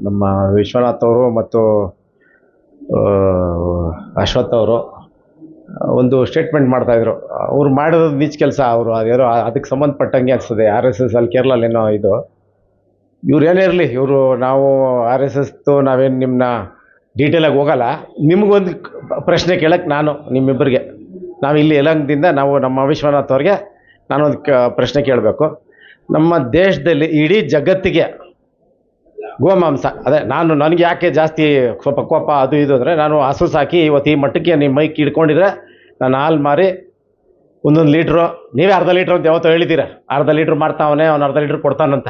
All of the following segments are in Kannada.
ನಮ್ಮ ವಿಶ್ವನಾಥ್ ಅವರು ಮತ್ತು ಅಶ್ವಥ್ ಅವರು ಒಂದು ಸ್ಟೇಟ್ಮೆಂಟ್ ಮಾಡ್ತಾಯಿದ್ರು. ಅವ್ರು ಮಾಡೋದು ನೀಚ ಕೆಲಸ. ಅವರು ಅದೇನೋ ಅದಕ್ಕೆ ಸಂಬಂಧಪಟ್ಟಂಗೆ ಅನಿಸ್ತದೆ. RSS ಅಲ್ಲಿ ಕೇರಳಲ್ಲೇನೋ ಇದು. ಇವ್ರು ಏನೇ ಇರಲಿ, ಇವರು ನಾವು RSSದು ನಾವೇನು ನಿಮ್ಮನ್ನ ಡೀಟೇಲಾಗಿ ಹೋಗಲ್ಲ. ನಿಮಗೊಂದು ಪ್ರಶ್ನೆ ಕೇಳಕ್ಕೆ ನಾನು ನಿಮ್ಮಿಬ್ಬರಿಗೆ, ನಾವು ಇಲ್ಲಿ ಯಲಹಂಕದಿಂದ ನಾವು ನಮ್ಮ ವಿಶ್ವನಾಥ್ ಅವ್ರಿಗೆ ನಾನೊಂದು ಪ್ರಶ್ನೆ ಕೇಳಬೇಕು. ನಮ್ಮ ದೇಶದಲ್ಲಿ ಇಡೀ ಜಗತ್ತಿಗೆ ಗೋಮಾಂಸ, ಅದೇ ನನಗೆ ಯಾಕೆ ಜಾಸ್ತಿ ಸ್ವಲ್ಪ ಕೋಪ ಅದು ಇದು ಅಂದರೆ, ನಾನು ಹಸು ಸಾಕಿ ಇವತ್ತು ಈ ಮಟ್ಟಕ್ಕೆ ನಿಮ್ಮ ಮೈಕ್ ಹಿಡ್ಕೊಂಡಿದ್ರೆ ನಾನು ಹಾಲು ಮಾರಿ ಒಂದೊಂದು ಲೀಟ್ರು, ನೀವೇ ಅರ್ಧ ಲೀಟ್ರ್ ಅಂತ ಯಾವತ್ತೋ ಹೇಳಿದ್ದೀರ. ಅರ್ಧ ಲೀಟ್ರ್ ಮಾರ್ತಾವನೆ, ಅವ್ನು ಅರ್ಧ ಲೀಟ್ರ್ ಕೊಡ್ತಾನಂತ.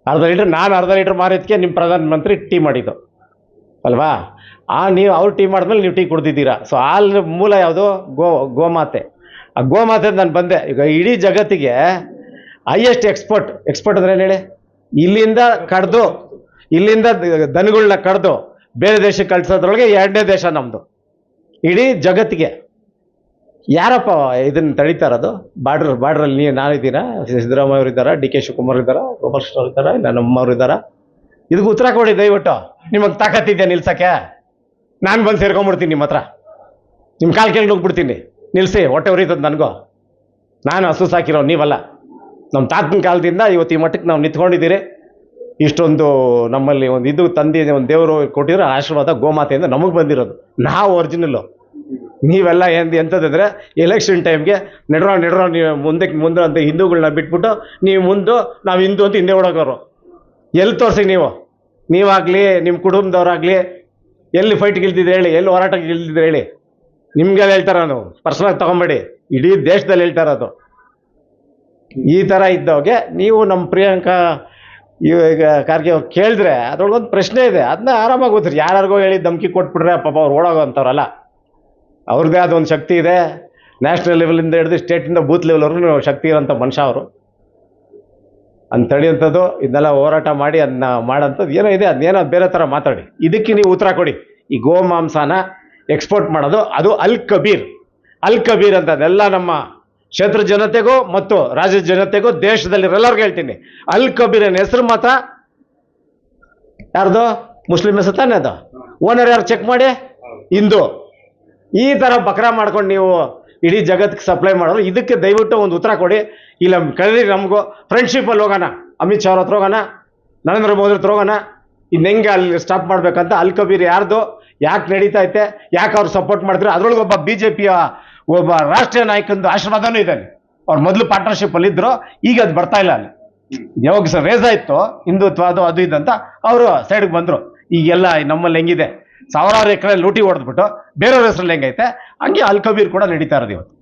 ನಾನು ಅರ್ಧ ಲೀಟ್ರ್ ಮಾರಿದ್ದಕ್ಕೆ ನಿಮ್ಮ ಪ್ರಧಾನಮಂತ್ರಿ ಟೀ ಮಾಡಿದ್ದು ಅಲ್ವಾ? ನೀವು ಅವ್ರು ಟೀ ಮಾಡಿದ್ಮೇಲೆ ನೀವು ಟೀ ಕುಡ್ದಿದ್ದೀರಾ. ಸೊ ಹಾಲು ಮೂಲ ಯಾವುದು? ಗೋಮಾತೆ. ಆ ಗೋಮಾತೆ ನಾನು ಬಂದೆ. ಈಗ ಇಡೀ ಜಗತ್ತಿಗೆ ಹೈಯೆಸ್ಟ್ ಎಕ್ಸ್ಪೋರ್ಟ್ ಅಂದ್ರೆ ಏನು ಹೇಳಿ? ಇಲ್ಲಿಂದ ದನಗಳನ್ನ ಕಡ್ದು ಬೇರೆ ದೇಶಕ್ಕೆ ಕಳಿಸೋದ್ರೊಳಗೆ 2ನೇ ದೇಶ ನಮ್ಮದು ಇಡೀ ಜಗತ್ತಿಗೆ. ಯಾರಪ್ಪ ಇದನ್ನು ತಡೀತಾ ಇರೋದು? ಬಾರ್ಡ್ರಲ್ಲಿ ನಾನಿದ್ದೀರಾ, ಸಿದ್ದರಾಮಯ್ಯ ಅವರು ಇದ್ದಾರಾ, DK ಶಿವಕುಮಾರ್ ಇದ್ದಾರಾ, ಗೋಪಾಲಕೃಷ್ಣ ಅವರು ಇದ್ದಾರಾ, ಇಲ್ಲ ನಮ್ಮವ್ರು ಇದ್ದಾರಾ? ಇದಕ್ಕೆ ಉತ್ತರ ಕೊಡಿ ದಯವಿಟ್ಟು. ನಿಮಗೆ ತಾಕತ್ತಿದ್ಯಾ ನಿಲ್ಸಕ್ಕೆ? ನಾನು ಬಂದು ಸೇರ್ಕೊಂಡ್ಬಿಡ್ತೀನಿ ನಿಮ್ಮ ಹತ್ರ, ನಿಮ್ಮ ಕಾಲು ಕೆಳಗೆ ಹೋಗ್ಬಿಡ್ತೀನಿ. ನಿಲ್ಲಿಸಿ, ಹೊಟ್ಟೆ ಉರಿತದೆ ನನಗೂ. ನಾನು ಹಸು ಸಾಕಿರೋ, ನೀವಲ್ಲ. ನಮ್ಮ ತಾತನ ಕಾಲದಿಂದ ಇವತ್ತು ಈ ಮಟ್ಟಕ್ಕೆ ನಾವು ನಿಂತ್ಕೊಂಡಿದ್ದೀರಿ. ಇಷ್ಟೊಂದು ನಮ್ಮಲ್ಲಿ ಒಂದು ಇದು ತಂದೆ, ಒಂದು ದೇವರು ಕೊಟ್ಟಿರೋ ಆಶೀರ್ವಾದ ಗೋಮಾತೆಯಿಂದ ನಮಗೆ ಬಂದಿರೋದು. ನಾವು ಒರಿಜಿನಲ್ಲು. ನೀವೆಲ್ಲ ಎಂಥದ್ದಂದರೆ ಎಲೆಕ್ಷನ್ ಟೈಮ್ಗೆ ನೆಡ್ರೋ ನೀವು ಮುಂದೆ ಅಂತ ಹಿಂದೂಗಳನ್ನ ಬಿಟ್ಬಿಟ್ಟು ನೀವು ನಾವು ಹಿಂದೂ ಅಂತ ಹಿಂದೆ ಓಡೋಗೋರು. ಎಲ್ಲಿ ತೋರಿಸಿ ನೀವಾಗಲಿ ನಿಮ್ಮ ಕುಟುಂಬದವರಾಗಲಿ ಎಲ್ಲಿ ಫೈಟ್ಗೆ ಇಲ್ದಿದ್ರೆ ಹೇಳಿ, ಎಲ್ಲಿ ಹೋರಾಟಕ್ಕೆ ಇಲ್ದಿದ್ರೆ ಹೇಳಿ. ನಿಮ್ಗೆಲ್ಲ ಹೇಳ್ತಾರೆ, ನಾನು ಪರ್ಸನಲ್ ತೊಗೊಂಬೇಡಿ, ಇಡೀ ದೇಶದಲ್ಲಿ ಹೇಳ್ತಾರದು. ಈ ಥರ ಇದ್ದವ್ಗೆ ನೀವು ನಮ್ಮ ಪ್ರಿಯಾಂಕಾ ಈಗ ಖರ್ಗೆ ಅವ್ರು ಕೇಳಿದ್ರೆ ಅದ್ರೊಳಗೊಂದು ಪ್ರಶ್ನೆ ಇದೆ. ಅದನ್ನ ಆರಾಮಾಗಿ ಓದ್ರಿ. ಯಾರಿಗೋ ಹೇಳಿ ಧಮಕಿ ಕೊಟ್ಬಿಟ್ರೆ ಪಾಪ ಅವ್ರು ಓಡೋಗೋ ಅಂಥವ್ರಲ್ಲ. ಅವ್ರದ್ದೇ ಅದೊಂದು ಶಕ್ತಿ ಇದೆ. ನ್ಯಾಷನಲ್ ಲೆವೆಲಿಂದ ಹಿಡಿದು ಸ್ಟೇಟಿಂದ ಬೂತ್ ಲೆವೆಲ್ವರೆಗೂ ಶಕ್ತಿ ಇರೋಂಥ ಮನುಷ್ಯ ಅವರು. ಅಂತ ತಡೆಯುವಂಥದ್ದು, ಇದನ್ನೆಲ್ಲ ಹೋರಾಟ ಮಾಡಿ ಅದನ್ನ ಮಾಡೋಂಥದ್ದು ಏನೋ ಇದೆ. ಅದನ್ನೇನೋ ಬೇರೆ ಥರ ಮಾತಾಡಿ. ಇದಕ್ಕೆ ನೀವು ಉತ್ತರ ಕೊಡಿ. ಈ ಗೋಮಾಂಸನ ಎಕ್ಸ್ಪೋರ್ಟ್ ಮಾಡೋದು ಅದು ಅಲ್ ಕಬೀರ್ ಅಂತ ಅದೆಲ್ಲ ನಮ್ಮ ಕ್ಷೇತ್ರ ಜನತೆಗೂ ಮತ್ತು ರಾಜ್ಯದ ಜನತೆಗೂ ದೇಶದಲ್ಲಿರೋರ್ಗೆ ಹೇಳ್ತೀನಿ. ಅಲ್ ಕಬೀರನ ಹೆಸರು ಮಾತ್ರ ಯಾರ್ದು? ಮುಸ್ಲಿಂ ಹೆಸರು ತಾನೇ ಅದು. ಓನರ್ ಯಾರು ಚೆಕ್ ಮಾಡಿ? ಹಿಂದೂ. ಈ ಥರ ಬಕ್ರಾ ಮಾಡ್ಕೊಂಡು ನೀವು ಇಡೀ ಜಗತ್ತಿಗೆ ಸಪ್ಲೈ ಮಾಡೋರು. ಇದಕ್ಕೆ ದಯವಿಟ್ಟು ಒಂದು ಉತ್ತರ ಕೊಡಿ. ಇಲ್ಲ ಕಳೀರಿ, ನಮಗೂ ಫ್ರೆಂಡ್ಶಿಪ್ಪಲ್ಲಿ ಹೋಗೋಣ, ಅಮಿತ್ ಶಾ ಅವ್ರ ಹತ್ರ ಹೋಗೋಣ, ನರೇಂದ್ರ ಮೋದಿ ಹತ್ರ ಹೋಗೋಣ. ಇನ್ನು ಹೆಂಗೆ ಅಲ್ಲಿ ಸ್ಟಾಪ್ ಮಾಡಬೇಕಂತ. ಅಲ್ ಕಬೀರ್ ಯಾರ್ದು, ಯಾಕೆ ನಡೀತಾ ಐತೆ, ಯಾಕೆ ಅವ್ರು ಸಪೋರ್ಟ್ ಮಾಡಿದ್ರೆ? ಅದರೊಳಗೆ ಒಬ್ಬ BJPಯ ಒಬ್ಬ ರಾಷ್ಟ್ರೀಯ ನಾಯಕಂದು ಆಶೀರ್ವಾದನೂ ಇದ್ದಾನೆ. ಅವ್ರು ಮೊದಲು ಪಾರ್ಟ್ನರ್ಶಿಪ್ಪಲ್ಲಿ ಇದ್ರು, ಈಗ ಅದು ಬರ್ತಾ ಇಲ್ಲ. ಅಲ್ಲಿ ಯಾವಾಗ ರೇಸ್ ಆಯಿತು ಹಿಂದುತ್ವ ಅದು ಇದಂತ ಅವರು ಸೈಡ್ಗೆ ಬಂದರು. ಈಗೆಲ್ಲ ನಮ್ಮಲ್ಲಿ ಹೆಂಗಿದೆ, 1000 ಎಕರೆ ಲೂಟಿ ಹೊಡೆದ್ಬಿಟ್ಟು ಬೇರೆಯವ್ರ ಹೆಸರಲ್ಲಿ ಹೆಂಗೈತೆ ಹಂಗೆ ಅಲ್ ಕಬೀರ್ ಕೂಡ ನಡೀತಾ ಇರೋದು ಇವತ್ತು.